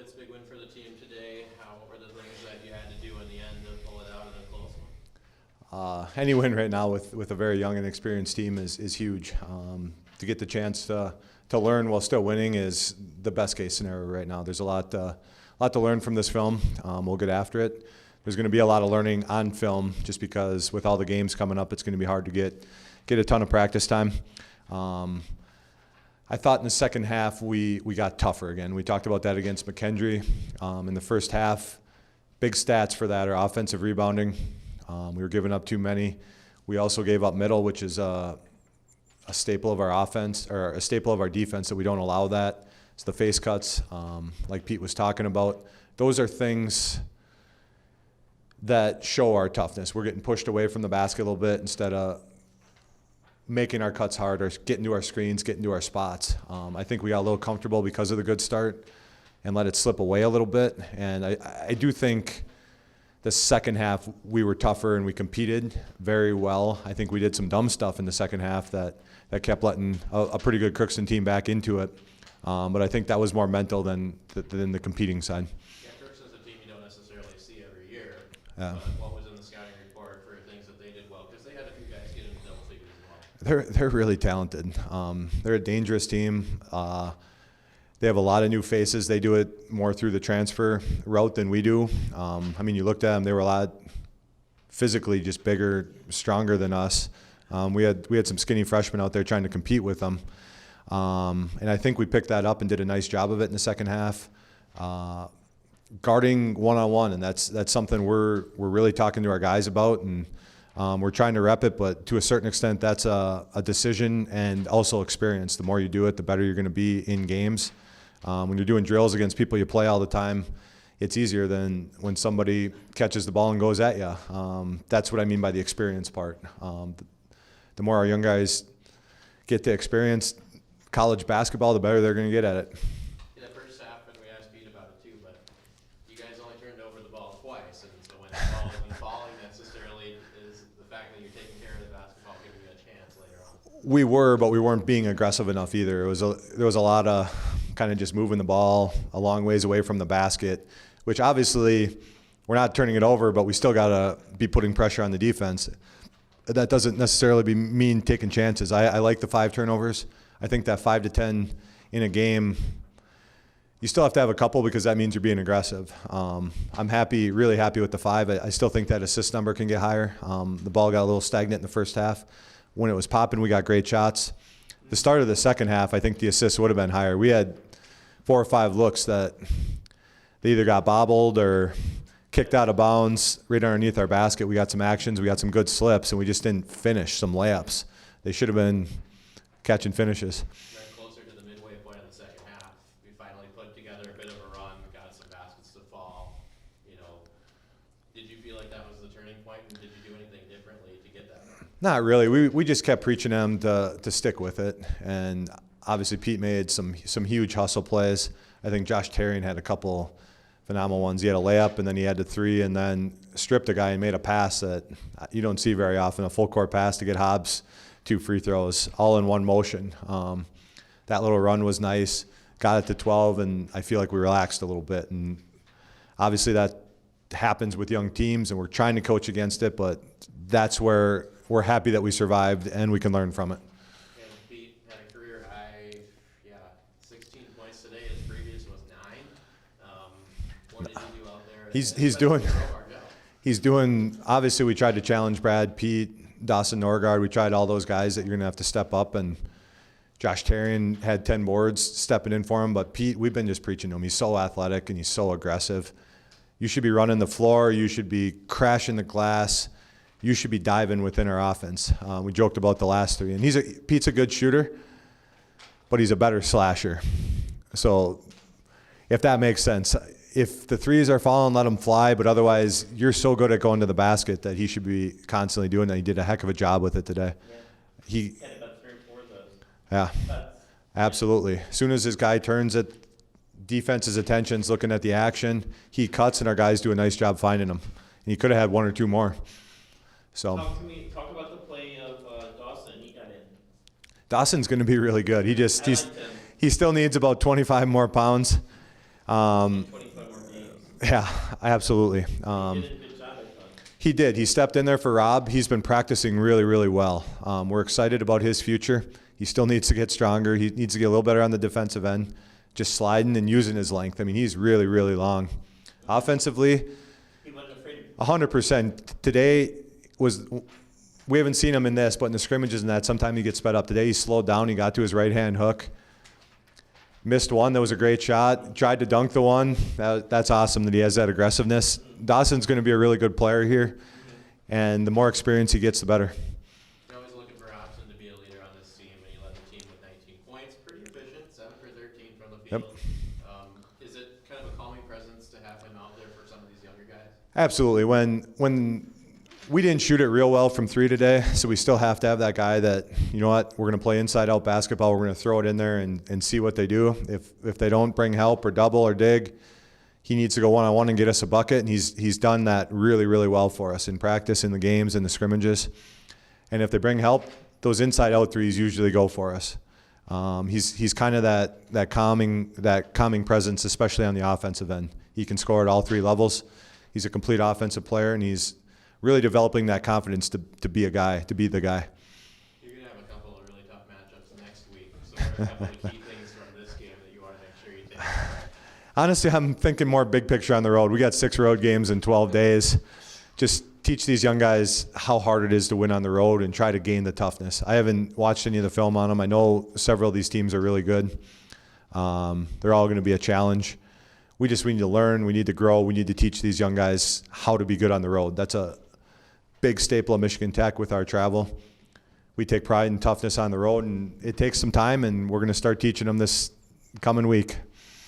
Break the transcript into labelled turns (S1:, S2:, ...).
S1: it's a big win for the team today. What were the things that you had to do in the end to pull it out of the close one?
S2: Any win right now with a very young and experienced team is huge. To get the chance to learn while still winning is the best case scenario right now. There's a lot to learn from this film. We'll get after it. There's going to be a lot of learning on film just because with all the games coming up, it's going to be hard to get a ton of practice time. I thought in the second half we got tougher again. We talked about that against McKendree. In the first half, big stats for that are offensive rebounding. We were giving up too many. We also gave up middle, which is a staple of our offense, or a staple of our defense, that we don't allow that. It's the face cuts, like Pete was talking about. Those are things that show our toughness. We're getting pushed away from the basket a little bit instead of making our cuts harder, getting to our screens, getting to our spots. I think we got a little comfortable because of the good start and let it slip away a little bit. And I do think the second half we were tougher and we competed very well. I think we did some dumb stuff in the second half that kept letting a pretty good Crookston team back into it. But I think that was more mental than the competing side.
S1: Yeah, Crookston's a team you don't necessarily see every year.
S2: Yeah.
S1: But what was in the scouting report for things that they did well? Because they had a few guys get into double figures as well.
S2: They're really talented. They're a dangerous team. They have a lot of new faces. They do it more through the transfer route than we do. I mean, you looked at them; they were a lot physically just bigger, stronger than us. We had some skinny freshmen out there trying to compete with them, and I think we picked that up and did a nice job of it in the second half. Guarding one-on-one, and that's something we're really talking to our guys about, and we're trying to rep it, but to a certain extent, that's a decision and also experience. The more you do it, the better you're going to be in games. When you're doing drills against people you play all the time, it's easier than when somebody catches the ball and goes at you. That's what I mean by the experience part. The more our young guys get to experience college basketball, the better they're going to get at it.
S1: Yeah, the first half, and we asked Pete about it too, but you guys only turned over the ball twice, and so when the ball isn't falling necessarily, is the fact that you're taking care of the basketball giving you a chance later on?
S2: We were, but we weren't being aggressive enough either. There was a lot of kind of just moving the ball a long ways away from the basket, which obviously we're not turning it over, but we still got to be putting pressure on the defense. That doesn't necessarily mean taking chances. I like the 5 turnovers. I think that 5 to 10 in a game, you still have to have a couple because that means you're being aggressive. I'm really happy with the 5. I still think that assist number can get higher. The ball got a little stagnant in the first half. When it was popping, we got great shots. The start of the second half, I think the assists would have been higher. We had 4 or 5 looks that they either got bobbled or kicked out of bounds right underneath our basket. We got some actions, we got some good slips, and we just didn't finish some layups. They should have been catch and finishes.
S1: Then closer to the midway point of the second half, we finally put together a bit of a run, got some baskets to fall. Did you feel like that was the turning point, and did you do anything differently to get that?
S2: Not really. We just kept preaching them to stick with it, and obviously Pete made some huge hustle plays. I think Josh Terrian had a couple phenomenal ones. He had a layup, and then he had the 3, and then stripped a guy and made a pass that you don't see very often, a full court pass to get Hobbs 2 free throws, all in one motion. That little run was nice. Got it to 12, and I feel like we relaxed a little bit. And obviously that happens with young teams, and we're trying to coach against it, but that's where we're happy that we survived, and we can learn from it.
S1: And Pete had a career high, 16 points today. His previous was 9. What did he do out there?
S2: He's doing, obviously we tried to challenge Brad, Pete, Dawson Norgard. We tried all those guys that you're going to have to step up, and Josh Terrian had 10 boards stepping in for him, but Pete, we've been just preaching to him. He's so athletic and he's so aggressive. You should be running the floor. You should be crashing the glass. You should be diving within our offense. We joked about the last 3, and Pete's a good shooter, but he's a better slasher. So if that makes sense, if the 3s are falling, let them fly, but otherwise you're so good at going to the basket that he should be constantly doing that. He did a heck of a job with it today.
S1: Yeah. And about 3 or 4 of those.
S2: Yeah, absolutely. As soon as his guy turns it, defense's attention's looking at the action, he cuts, and our guys do a nice job finding him. And he could have had 1 or 2 more. So
S1: Talk about the play of Dawson. He got in.
S2: Dawson's going to be really good. He still needs about 25 more pounds. Um,
S1: 25 more games.
S2: yeah, absolutely.
S1: He did a good job, I thought.
S2: He did. He stepped in there for Rob. He's been practicing really, really well. We're excited about his future. He still needs to get stronger. He needs to get a little better on the defensive end, just sliding and using his length. I mean, he's really, really long. Offensively,
S1: He wasn't afraid.
S2: 100%. Today we haven't seen him in this, but in the scrimmages and that, sometimes he gets sped up. Today he slowed down. He got to his right-hand hook. Missed one. That was a great shot. Tried to dunk the one. That's awesome that he has that aggressiveness. Dawson's going to be a really good player here, and the more experience he gets, the better.
S1: You're always looking for option to be a leader on this team, and you led the team with 19 points. Pretty efficient, 7 for 13 from the field.
S2: Yep.
S1: Is it kind of a calming presence to have him out there for some of these younger guys?
S2: Absolutely. When we didn't shoot it real well from 3 today, so we still have to have that guy that, you know what, we're going to play inside-out basketball. We're going to throw it in there and see what they do. If they don't bring help or double or dig, he needs to go one-on-one and get us a bucket, and he's done that really, really well for us in practice, in the games, in the scrimmages. And if they bring help, those inside-out threes usually go for us. He's kind of that calming presence, especially on the offensive end. He can score at all 3 levels. He's a complete offensive player, and he's really developing that confidence to be the guy.
S1: You're going to have a couple of really tough matchups next week. So what are a couple of key things from this game that you want to make sure you take?
S2: Honestly, I'm thinking more big picture on the road. We got 6 road games in 12 days. Just teach these young guys how hard it is to win on the road and try to gain the toughness. I haven't watched any of the film on them. I know several of these teams are really good. They're all going to be a challenge. We need to learn. We need to grow. We need to teach these young guys how to be good on the road. That's a big staple of Michigan Tech with our travel. We take pride in toughness on the road, and it takes some time, and we're going to start teaching them this coming week.